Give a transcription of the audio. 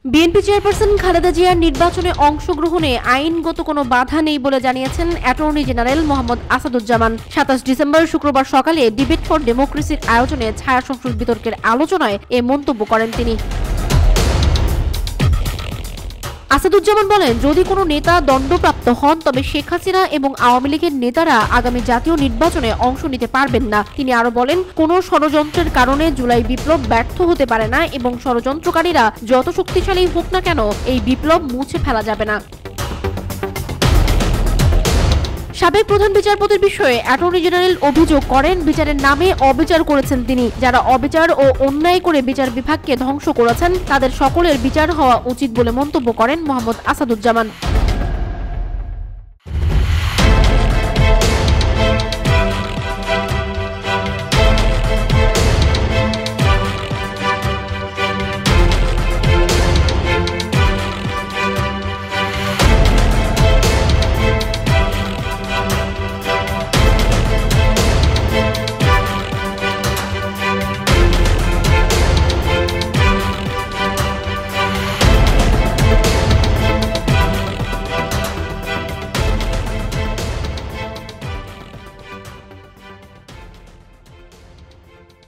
BNP chairperson Khaleda জিয়ার নির্বাচনে অংশগ্রহণে আইনগত কোনো বাধা নেই বলে জানিয়েছেন attorney general Mohammad Asaduzzaman. ২৭ December শুক্রবার সকালে ডিবেট ফর ডেমোক্রেসির আয়োজনে ছায়া সংসদ বিতর্কের আলোচনায় এ মন্তব্য করেন তিনি। আসাদুজ্জামান বলেন, যদি কোনো নেতা দণ্ডপ্রাপ্ত হন তবে শেখ হাসিনা এবং আওয়ামী লীগের নেতারা আগামী জাতীয় নির্বাচনে অংশ নিতে পারবেন না। তিনি আরো বলেন, কোনো ষড়যন্ত্রের কারণে জুলাই বিপ্লব ব্যর্থ হতে পারে না এবং ষড়যন্ত্রকারীরা যত শক্তিশালী হোক না কেন এই বিপ্লব মুছে ফেলা যাবে না। সাবেক প্রধান বিচারপতির বিষয়ে অ্যাটর্নি জেনারেল অভিযোগ করেন, বিচারের নামে অবিচার করেছেন তিনি। যারা অবিচার ও অন্যায় করে বিচার বিভাগকে ধ্বংস করেছেন তাদের সকলের বিচার হওয়া উচিত বলে মন্তব্য করেন মোহাম্মদ আসাদুজ্জামান।